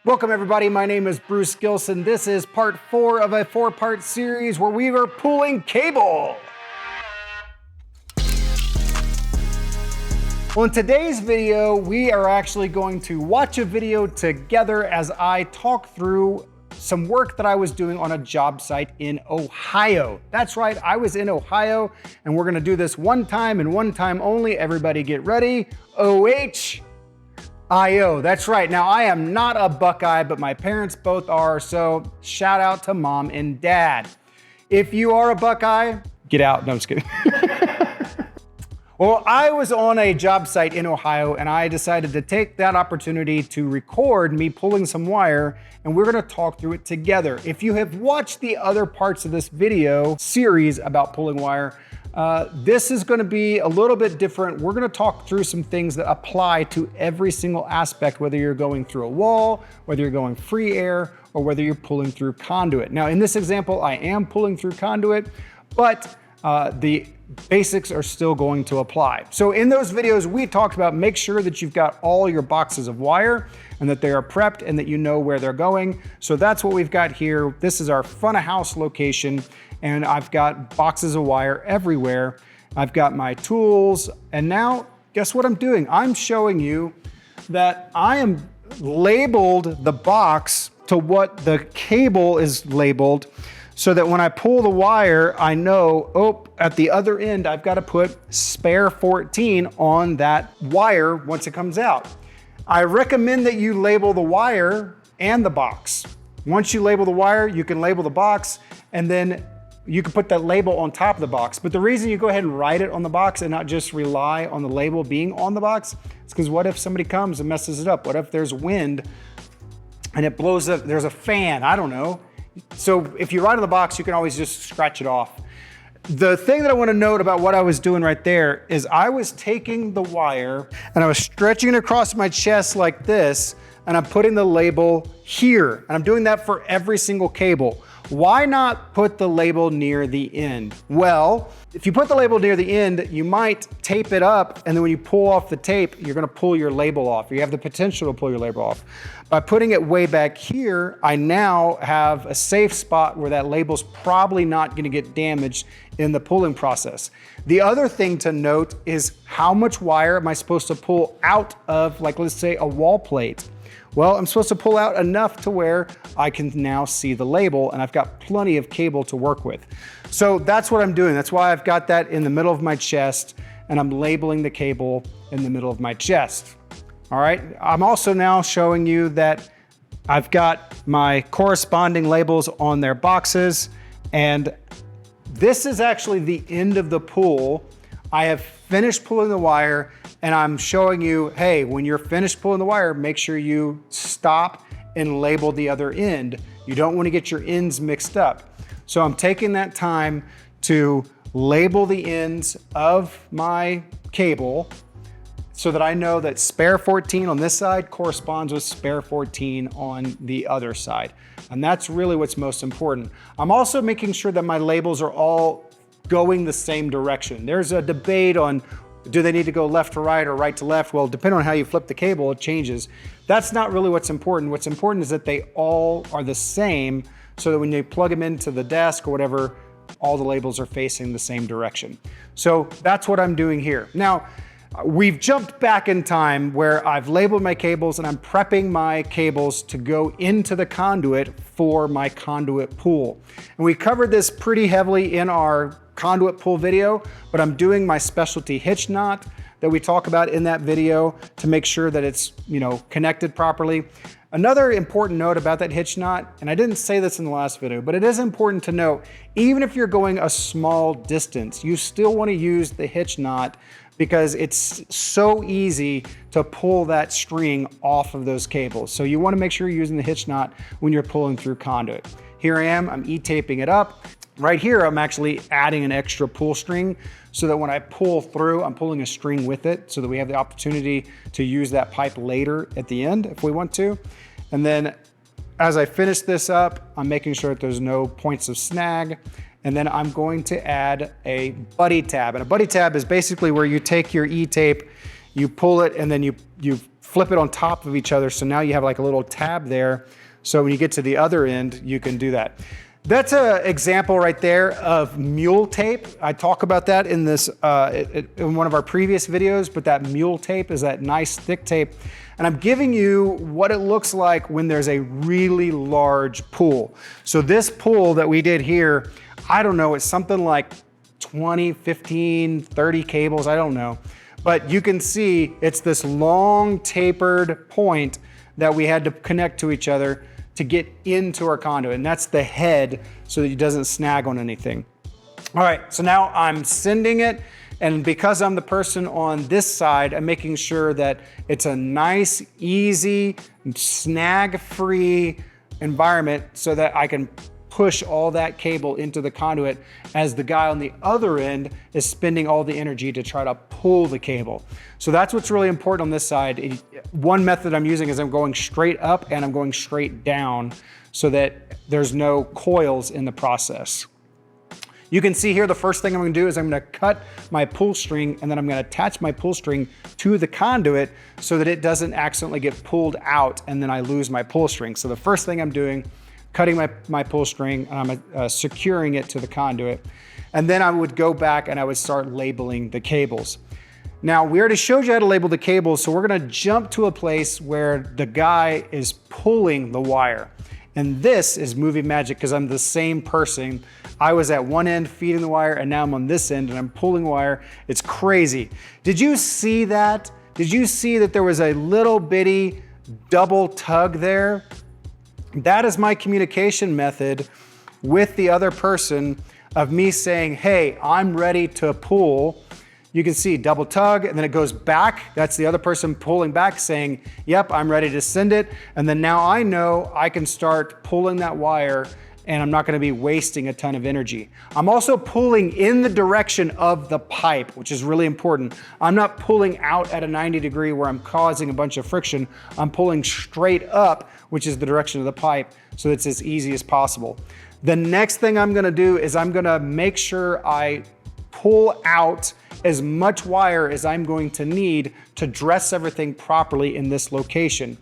Welcome everybody, my name is Bruce Gilson. This is part 4 of a 4-part series where we are pulling cable. Well, in today's video, we are actually going to watch a video together as I talk through some work that I was doing on a job site in Ohio. That's right, I was in Ohio, and we're gonna do this one time and one time only. Everybody get ready. O-H-I-O, that's right. Now, I am not a Buckeye, but my parents both are, so shout out to mom and dad. If you are a Buckeye, get out. No, I'm just kidding. Well, I was on a job site in Ohio, and I decided to take that opportunity to record me pulling some wire, and we're gonna talk through it together. If you have watched the other parts of this video series about pulling wire, this is gonna be a little bit different. We're gonna talk through some things that apply to every single aspect, whether you're going through a wall, whether you're going free air, or whether you're pulling through conduit. Now, in this example, I am pulling through conduit, but the basics are still going to apply. So in those videos, we talked about make sure that you've got all your boxes of wire and that they are prepped and that you know where they're going. So that's what we've got here. This is our front of house location, and I've got boxes of wire everywhere. I've got my tools, and now guess what I'm doing? I'm showing you that I am labeled the box to what the cable is labeled, so that when I pull the wire, I know, oh, at the other end, I've got to put spare 14 on that wire once it comes out. I recommend that you label the wire and the box. Once you label the wire, you can label the box, and then you can put that label on top of the box. But the reason you go ahead and write it on the box and not just rely on the label being on the box is because what if somebody comes and messes it up? What if there's wind and it blows up, there's a fan, I don't know. So if you write on the box, you can always just scratch it off. The thing that I want to note about what I was doing right there is I was taking the wire and I was stretching it across my chest like this, and I'm putting the label here. And I'm doing that for every single cable. Why not put the label near the end? Well, if you put the label near the end, you might tape it up, and then when you pull off the tape, you're gonna pull your label off. You have the potential to pull your label off. By putting it way back here, I now have a safe spot where that label's probably not gonna get damaged in the pulling process. The other thing to note is how much wire am I supposed to pull out of, like, let's say a wall plate? Well, I'm supposed to pull out enough to where I can now see the label, and I've got plenty of cable to work with. So that's what I'm doing. That's why I've got that in the middle of my chest, and I'm labeling the cable in the middle of my chest. All right, I'm also now showing you that I've got my corresponding labels on their boxes, and this is actually the end of the pull. I have finished pulling the wire, and I'm showing you, hey, when you're finished pulling the wire, make sure you stop and label the other end. You don't want to get your ends mixed up. So I'm taking that time to label the ends of my cable so that I know that spare 14 on this side corresponds with spare 14 on the other side. And that's really what's most important. I'm also making sure that my labels are all going the same direction. There's a debate on, do they need to go left to right or right to left? Well, depending on how you flip the cable, it changes. That's not really what's important. What's important is that they all are the same, so that when you plug them into the desk or whatever, all the labels are facing the same direction. So that's what I'm doing here. Now, we've jumped back in time where I've labeled my cables and I'm prepping my cables to go into the conduit for my conduit pull. And we covered this pretty heavily in our conduit pull video, but I'm doing my specialty hitch knot that we talk about in that video to make sure that it's, connected properly. Another important note about that hitch knot, and I didn't say this in the last video, but it is important to note, even if you're going a small distance, you still want to use the hitch knot because it's so easy to pull that string off of those cables. So you want to make sure you're using the hitch knot when you're pulling through conduit. Here I am, I'm E-taping it up. Right here, I'm actually adding an extra pull string so that when I pull through, I'm pulling a string with it so that we have the opportunity to use that pipe later at the end if we want to. And then as I finish this up, I'm making sure that there's no points of snag. And then I'm going to add a buddy tab. And a buddy tab is basically where you take your E-tape, you pull it, and then you flip it on top of each other. So now you have like a little tab there. So when you get to the other end, you can do that. That's an example right there of mule tape. I talk about that in this in one of our previous videos, but that mule tape is that nice thick tape. And I'm giving you what it looks like when there's a really large pool. So this pool that we did here, I don't know, it's something like 20, 15, 30 cables, I don't know. But you can see it's this long tapered point that we had to connect to each other to get into our conduit. And that's the head so that it doesn't snag on anything. All right, so now I'm sending it. And because I'm the person on this side, I'm making sure that it's a nice, easy, snag-free environment so that I can push all that cable into the conduit as the guy on the other end is spending all the energy to try to pull the cable. So that's what's really important on this side. One method I'm using is I'm going straight up and I'm going straight down so that there's no coils in the process. You can see here the first thing I'm gonna do is I'm gonna cut my pull string and then I'm gonna attach my pull string to the conduit so that it doesn't accidentally get pulled out and then I lose my pull string. So the first thing I'm doing, cutting my pull string, and I'm securing it to the conduit. And then I would go back and I would start labeling the cables. Now, we already showed you how to label the cables, so we're gonna jump to a place where the guy is pulling the wire. And this is movie magic because I'm the same person. I was at one end feeding the wire and now I'm on this end and I'm pulling wire. It's crazy. Did you see that? Did you see that there was a little bitty double tug there? That is my communication method with the other person of me saying, hey, I'm ready to pull. You can see double tug and then it goes back. That's the other person pulling back saying, yep, I'm ready to send it. And then now I know I can start pulling that wire and I'm not gonna be wasting a ton of energy. I'm also pulling in the direction of the pipe, which is really important. I'm not pulling out at a 90 degree where I'm causing a bunch of friction. I'm pulling straight up, which is the direction of the pipe, so it's as easy as possible. The next thing I'm gonna do is I'm gonna make sure I pull out as much wire as I'm going to need to dress everything properly in this location.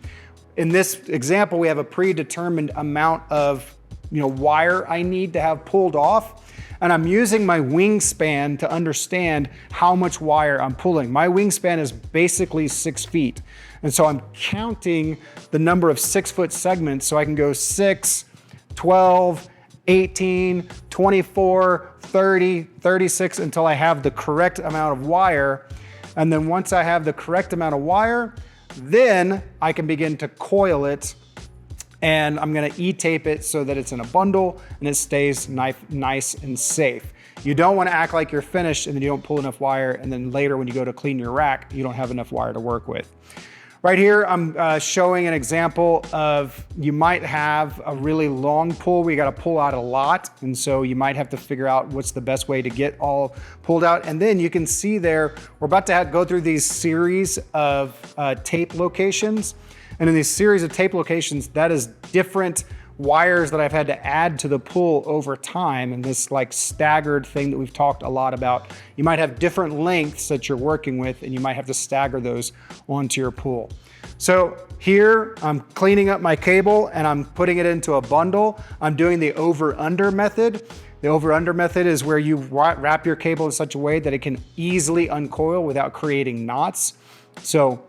In this example, we have a predetermined amount of wire I need to have pulled off. And I'm using my wingspan to understand how much wire I'm pulling. My wingspan is basically 6 feet. And so I'm counting the number of 6-foot segments so I can go 6, 12, 18, 24, 30, 36 until I have the correct amount of wire. And then once I have the correct amount of wire, then I can begin to coil it. And I'm gonna E-tape it so that it's in a bundle and it stays nice and safe. You don't wanna act like you're finished and then you don't pull enough wire and then later when you go to clean your rack, you don't have enough wire to work with. Right here, I'm showing an example of you might have a really long pull where you gotta pull out a lot. And so you might have to figure out what's the best way to get all pulled out. And then you can see there, we're about to go through these series of tape locations. And in these series of tape locations, that is different wires that I've had to add to the pull over time. And this like staggered thing that we've talked a lot about. You might have different lengths that you're working with and you might have to stagger those onto your pull. So here I'm cleaning up my cable and I'm putting it into a bundle. I'm doing the over-under method. The over-under method is where you wrap your cable in such a way that it can easily uncoil without creating knots. So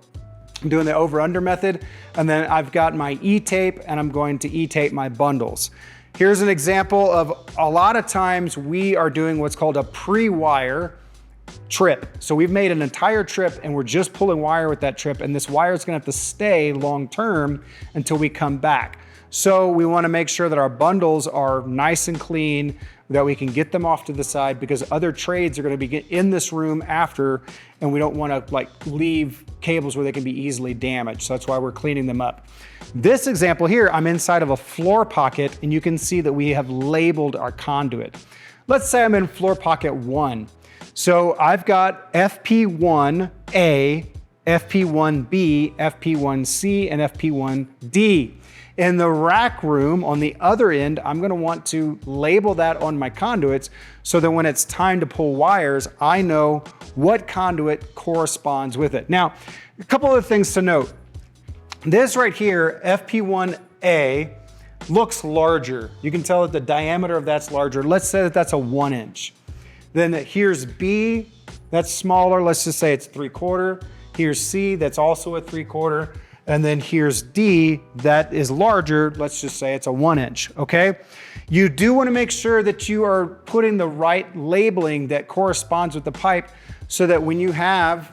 I'm doing the over-under method, and then I've got my E-tape and I'm going to E-tape my bundles. Here's an example of a lot of times we are doing what's called a pre-wire trip. So we've made an entire trip and we're just pulling wire with that trip, and this wire is gonna have to stay long-term until we come back. So we wanna make sure that our bundles are nice and clean, that we can get them off to the side because other trades are gonna be in this room after, and we don't wanna leave cables where they can be easily damaged. So that's why we're cleaning them up. This example here, I'm inside of a floor pocket and you can see that we have labeled our conduit. Let's say I'm in floor pocket 1. So I've got FP1A, FP1B, FP1C, and FP1D. In the rack room on the other end, I'm gonna want to label that on my conduits so that when it's time to pull wires, I know what conduit corresponds with it. Now, a couple of things to note. This right here, FP1A, looks larger. You can tell that the diameter of that's larger. Let's say that that's a 1 inch. Then here's B, that's smaller. Let's just say it's 3/4. Here's C, that's also a 3/4. And then here's D, that is larger. Let's just say it's a 1 inch, okay? You do want to make sure that you are putting the right labeling that corresponds with the pipe so that when you have,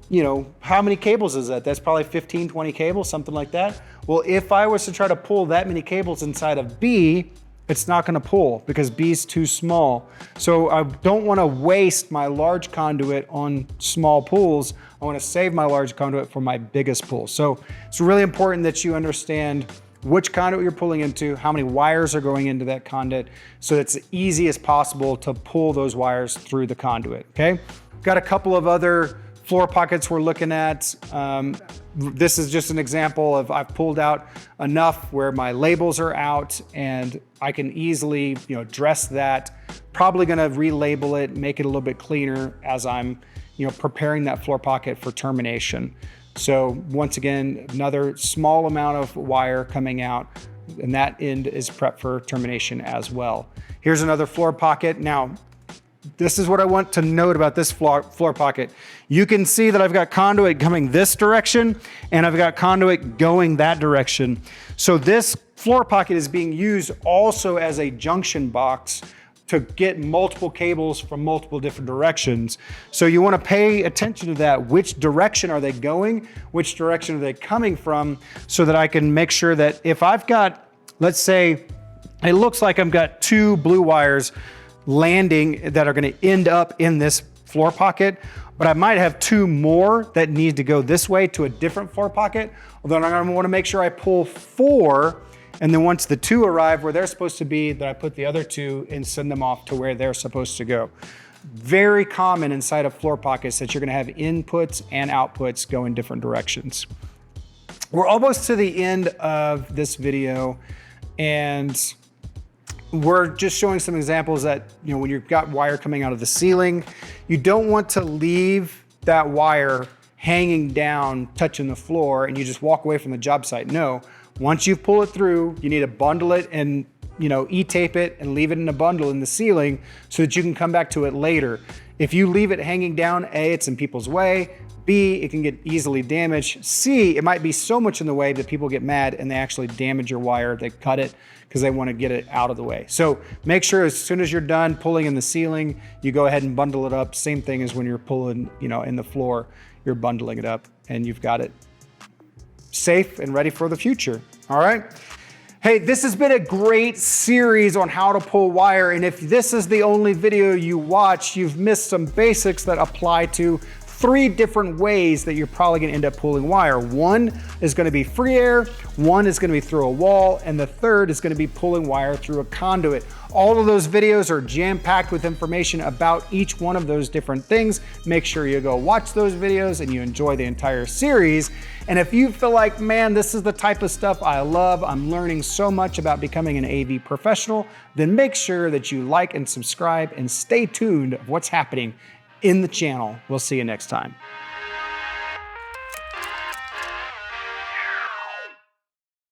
you know, how many cables is that? That's probably 15, 20 cables, something like that. Well, if I was to try to pull that many cables inside of B, it's not gonna pull because B is too small. So I don't wanna waste my large conduit on small pulls. I wanna save my large conduit for my biggest pull. So it's really important that you understand which conduit you're pulling into, how many wires are going into that conduit, so it's as easy as possible to pull those wires through the conduit, okay? Got a couple of other floor pockets we're looking at. This is just an example of I've pulled out enough where my labels are out and I can easily, you know, dress that. Probably gonna relabel it, make it a little bit cleaner as I'm, you know, preparing that floor pocket for termination. So once again, another small amount of wire coming out, and that end is prepped for termination as well. Here's another floor pocket. Now, this is what I want to note about this floor pocket. You can see that I've got conduit coming this direction and I've got conduit going that direction. So this floor pocket is being used also as a junction box to get multiple cables from multiple different directions. So you want to pay attention to that. Which direction are they going? Which direction are they coming from? So that I can make sure that if I've got, let's say, it looks like I've got 2 blue wires landing that are going to end up in this floor pocket, but I might have 2 more that need to go this way to a different floor pocket. Well, then I'm going to want to make sure I pull 4, and then once the 2 arrive where they're supposed to be, that I put the other 2 and send them off to where they're supposed to go. Very common inside of floor pockets that you're going to have inputs and outputs go in different directions. We're almost to the end of this video, and we're just showing some examples that, you know, when you've got wire coming out of the ceiling, you don't want to leave that wire hanging down, touching the floor, and you just walk away from the job site. No, once you pull it through, you need to bundle it and, you know, E-tape it and leave it in a bundle in the ceiling so that you can come back to it later. If you leave it hanging down, A, it's in people's way. B, it can get easily damaged. C, it might be so much in the way that people get mad and they actually damage your wire. They cut it because they want to get it out of the way. So make sure as soon as you're done pulling in the ceiling, you go ahead and bundle it up. Same thing as when you're pulling, you know, in the floor, you're bundling it up and you've got it safe and ready for the future. All right. Hey, this has been a great series on how to pull wire. And if this is the only video you watch, you've missed some basics that apply to 3 different ways that you're probably gonna end up pulling wire. 1 is gonna be free air, 1 is gonna be through a wall, and the 3rd is gonna be pulling wire through a conduit. All of those videos are jam-packed with information about each one of those different things. Make sure you go watch those videos and you enjoy the entire series. And if you feel like, man, this is the type of stuff I love, I'm learning so much about becoming an AV professional, then make sure that you like and subscribe and stay tuned of what's happening in the channel. We'll see you next time.